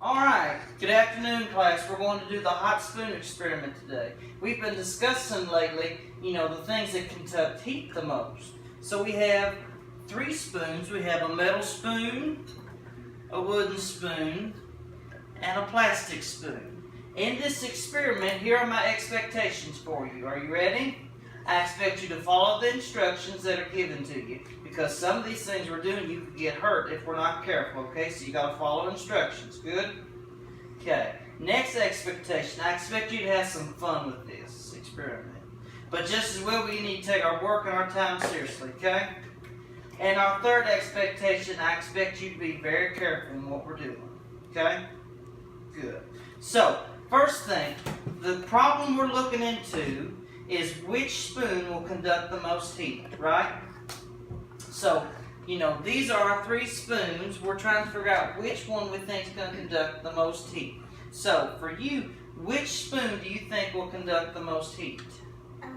Alright, good afternoon class. We're going to do the hot spoon experiment today. We've been discussing lately, the things that conduct heat the most. So we have 3 spoons. We have a metal spoon, a wooden spoon, and a plastic spoon. In this experiment, here are my expectations for you. Are you ready? I expect you to follow the instructions that are given to you, because some of these things we're doing, you could get hurt if we're not careful, okay? So you got to follow instructions. Good? Okay. Next expectation, I expect you to have some fun with this experiment. But just as well, we need to take our work and our time seriously, okay? And our third expectation, I expect you to be very careful in what we're doing, okay? Good. So, first thing, the problem we're looking into is which spoon will conduct the most heat, right? So, these are our 3 spoons. We're trying to figure out which one we think is going to conduct the most heat. So, for you, which spoon do you think will conduct the most heat? The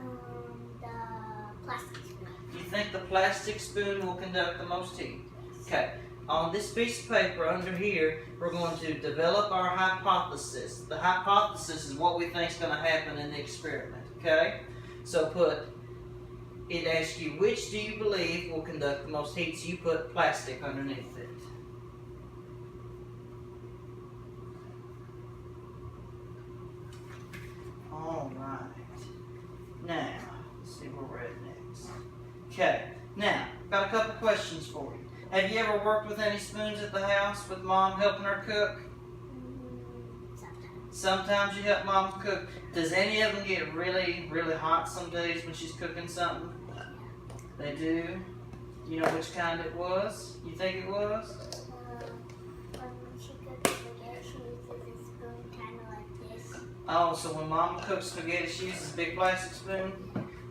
plastic spoon. You think the plastic spoon will conduct the most heat? Okay. On this piece of paper under here, we're going to develop our hypothesis. The hypothesis is what we think is going to happen in the experiment. Okay? So it asks you, which do you believe will conduct the most heat? So you put plastic underneath it. Alright. Now, let's see where we're at next. Okay. Now, got a couple questions for you. Have you ever worked with any spoons at the house with Mom helping her cook? Sometimes you help Mom cook. Does any of them get really, really hot some days when she's cooking something? They do? You know which kind it was? You think it was? When she cooks spaghetti, she uses a spoon kind of like this. Oh, so when Mom cooks spaghetti, she uses a big plastic spoon?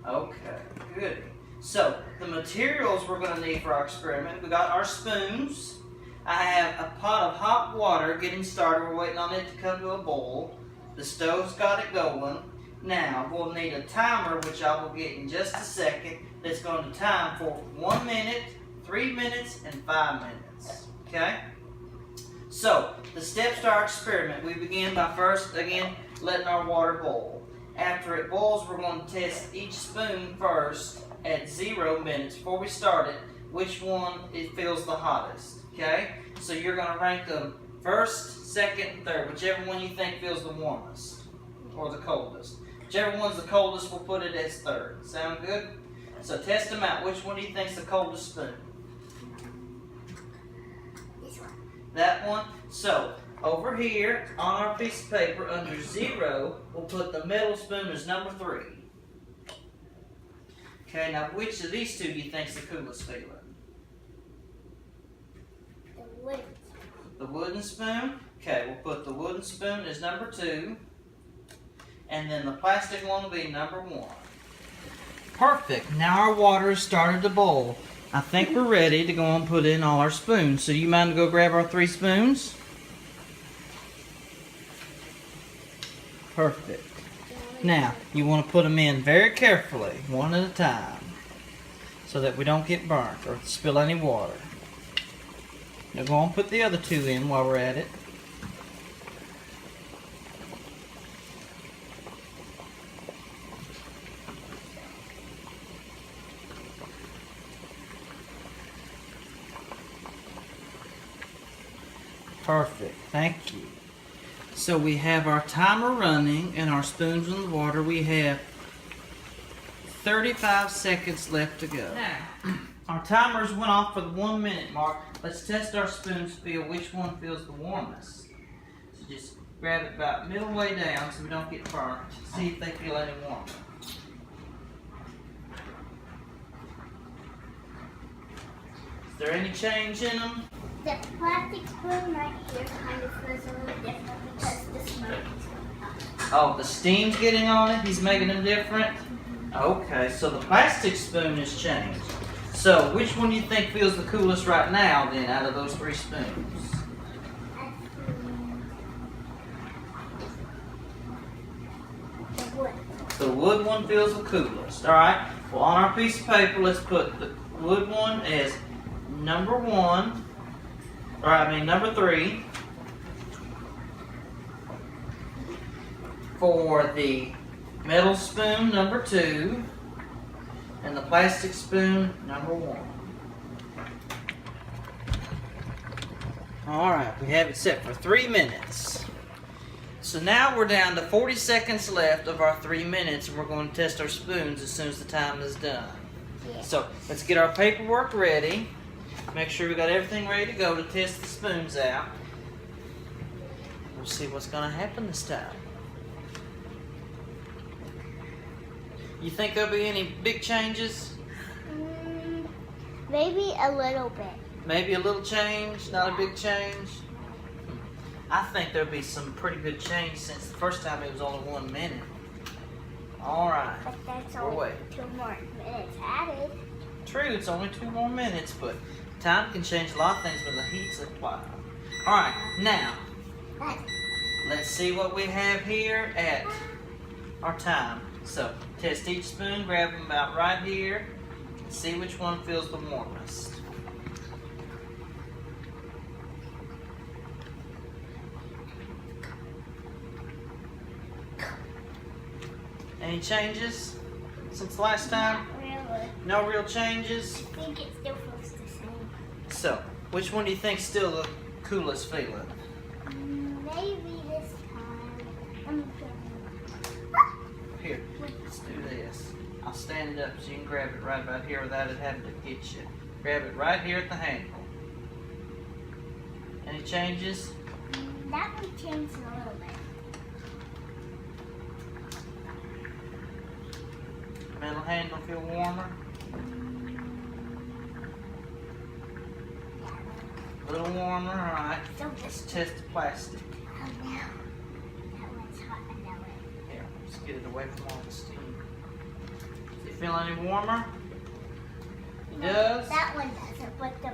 Okay, good. So, the materials we're going to need for our experiment, we got our spoons. I have a pot of hot water getting started. We're waiting on it to come to a boil. The stove's got it going. Now, we'll need a timer, which I will get in just a second, that's going to time for 1 minute, 3 minutes, and 5 minutes. Okay? So, the steps to our experiment, we begin by first, again, letting our water boil. After it boils, we're going to test each spoon first at 0 minutes. Before we start it, which one it feels the hottest. Okay? So you're going to rank them first, second, third, whichever one you think feels the warmest or the coldest. Whichever one's the coldest, we'll put it as third. Sound good? So test them out. Which one do you think's the coldest spoon? This one. That one? So, over here on our piece of paper under 0, we'll put the middle spoon as number 3. Okay, now which of these two do you think's the coolest feeling? The wooden spoon? Okay, we'll put the wooden spoon as number 2. And then the plastic one will be number 1. Perfect. Now our water has started to boil. I think we're ready to go and put in all our spoons. So you mind to go grab our 3 spoons? Perfect. Now, you want to put them in very carefully, one at a time, so that we don't get burnt or spill any water. Now go and put the other 2 in while we're at it. Perfect, thank you. So we have our timer running and our spoons in the water. We have 35 seconds left to go. Now, our timers went off for the 1 minute mark. Let's test our spoons, feel which one feels the warmest. So just grab it about middle way down so we don't get burnt. See if they feel any warmer. Is there any change in them? The plastic spoon right here kind of feels a little different because the smoke is going up. Oh, the steam's getting on it? He's making them different? Okay, so the plastic spoon has changed. So, which one do you think feels the coolest right now, then, out of those 3 spoons? The wood. The wood one feels the coolest. Alright, well, on our piece of paper, let's put the wood one as number 1. Number 3. for the metal spoon number 2 and the plastic spoon number 1. Alright, we have it set for 3 minutes. So now we're down to 40 seconds left of our 3 minutes, and we're going to test our spoons as soon as the time is done. Yeah. So let's get our paperwork ready. Make sure we got everything ready to go to test the spoons out. We'll see what's going to happen this time. You think there'll be any big changes? Maybe a little bit. Maybe a little change, not a big change? I think there'll be some pretty good change since the first time it was only 1 minute. Alright. But that's We're only waiting. 2 more minutes added. True, it's only 2 more minutes, but time can change a lot of things when the heat's applied. Alright, now, let's see what we have here at our time. So, test each spoon, grab them about right here, and see which one feels the warmest. Any changes since last time? Really? No real changes? I think it still feels the same. So, which one do you think's still the coolest feeling? Maybe this time. Here, let's do this. I'll stand it up so you can grab it right about here without it having to hit you. Grab it right here at the handle. Any changes? That one changed a little bit. Metal handle feel warmer? A little warmer, alright. So Let's this test the plastic. oh no. That one's hot. I know it. Here, let's get it away from all the steam. Do you feel any warmer? It does? That one doesn't, but the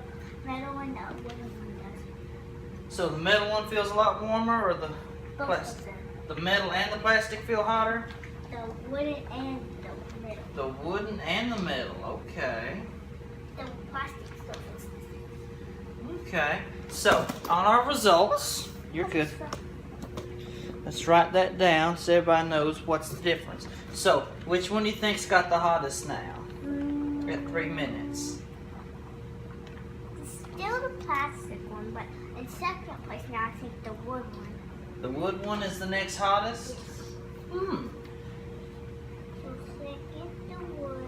metal one, no, wooden one doesn't. So the metal one feels a lot warmer, or the Both plastic? of them. The metal and the plastic feel hotter? The wooden and the metal. The wooden and the metal, okay. The plastic still feels the same. Okay, so on our results, you're good. Let's write that down so everybody knows what's the difference. So, which one do you think's got the hottest now? At 3 minutes. Still the plastic one, but in second place now I think the wood one. The wood one is the next hottest? Hmm. So second the wood,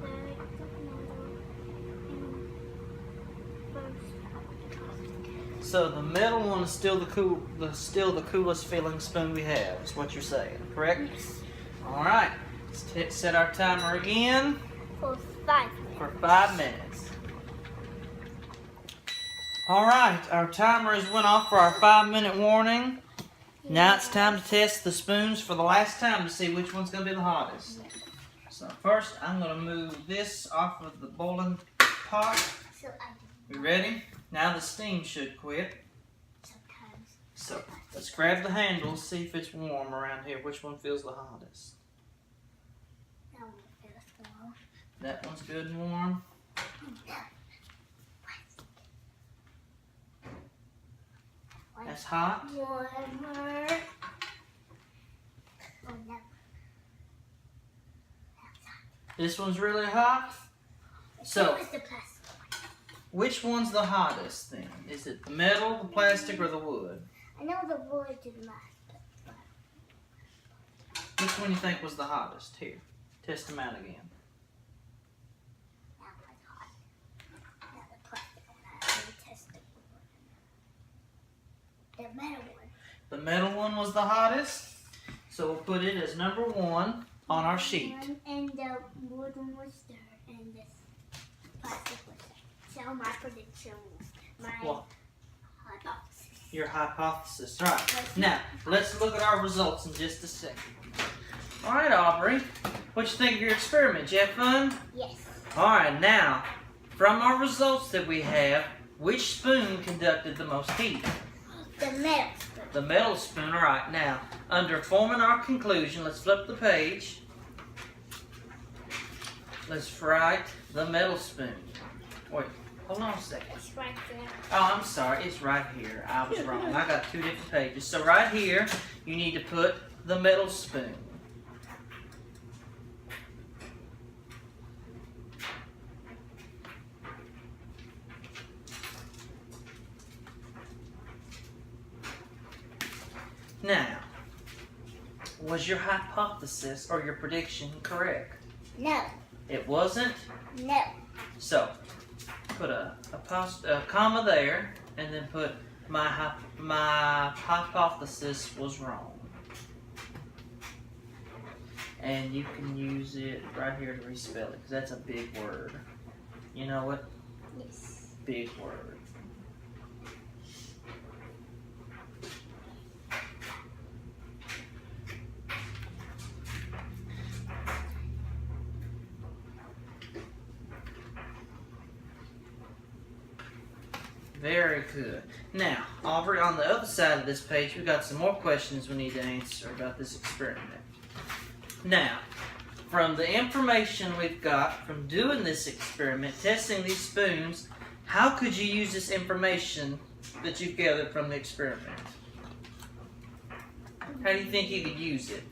third the metal, and first the plastic. So the metal one is still the coolest feeling spoon we have, is what you're saying, correct? Yes. All right. Let's set our timer again For 5 minutes. for 5 minutes. All right, our timer has went off for our 5-minute warning. Now it's time to test the spoons for the last time to see which one's going to be the hottest. So first, I'm going to move this off of the boiling pot. So I do We ready? Now the steam should quit. sometimes. So let's grab the handle, see if it's warm around here. Which one feels the hottest? That one feels warm. That one's good and warm. That's hot. Warmer. Oh no. This one's really hot. So, What's the plastic? which one's the hottest then? Is it the metal, the plastic, or the wood? I know the wood is last. Which one do you think was the hottest? Here, test them out again. That one's hot. Now the plastic one. I already tested the metal one. The metal one was the hottest. So we'll put it as number 1 on our sheet. And the wood one was third, and this plastic was second. So my prediction was my What? hypothesis. Your hypothesis. Right. Now, let's look at our results in just a second. All right, Aubrey. What you think of your experiment? You have fun? Yes. All right, now, from our results that we have, which spoon conducted the most heat? The metal spoon. The metal spoon. All right, now, under forming our conclusion, let's flip the page. Let's write the metal spoon. Wait, Hold on a second. It's right there. Oh, I'm sorry. It's right here. I was wrong. I got 2 different pages. So right here, you need to put the metal spoon. Now, was your hypothesis or your prediction correct? No. It wasn't? No. So, put a comma there, and then put my hypothesis was wrong. And you can use it right here to respell it, because that's a big word. You know what? Yes. Big word. Very good. Now, Aubrey, on the other side of this page, we've got some more questions we need to answer about this experiment. Now, from the information we've got from doing this experiment, testing these spoons, how could you use this information that you've gathered from the experiment? How do you think you could use it?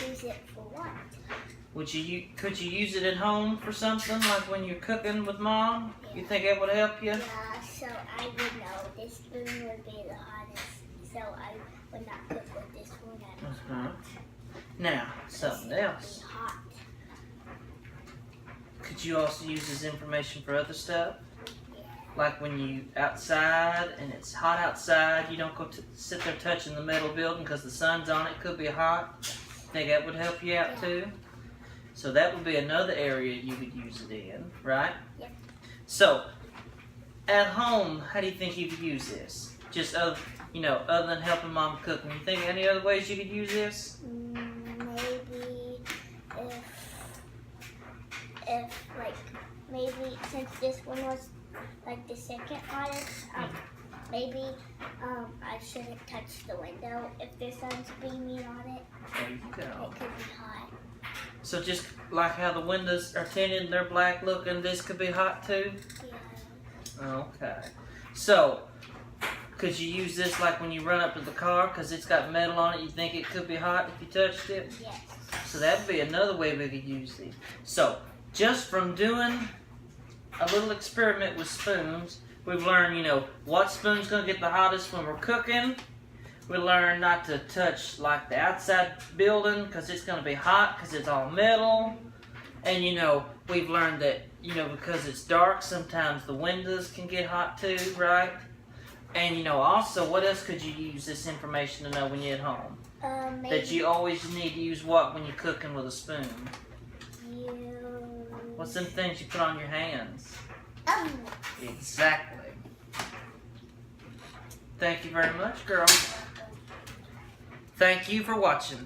Use it for what? Could you use it at home for something, like when you're cooking with Mom? You think it would help you? Yeah, so I would know this spoon would be the hottest, so I would not cook with this one at hot. Now, something else. Hot. Could you also use this information for other stuff? Yeah. Like when you outside and it's hot outside, you don't go sit there touching the metal building because the sun's on it. Could be hot. Think that would help you out too? So that would be another area you could use it in, right? Yep. So, at home, how do you think you could use this? Just other than helping Mom cook. You think any other ways you could use this? Maybe maybe since this one was like the second hottest, maybe I shouldn't touch the window if the sun's beaming on it. There you go. It could be hot. So just like how the windows are tinted, they're black looking, this could be hot too? Yeah. Okay. So, could you use this like when you run up to the car because it's got metal on it, you think it could be hot if you touched it? Yes. So that would be another way we could use these. So, just from doing a little experiment with spoons, we've learned, what spoon's going to get the hottest when we're cooking. We learned not to touch like the outside building because it's going to be hot because it's all metal. And we've learned that, because it's dark, sometimes the windows can get hot too, right? And also, what else could you use this information to know when you're at home? Maybe That you always need to use what when you're cooking with a spoon? What's them things you put on your hands? Exactly. Thank you very much, girl. Thank you for watching.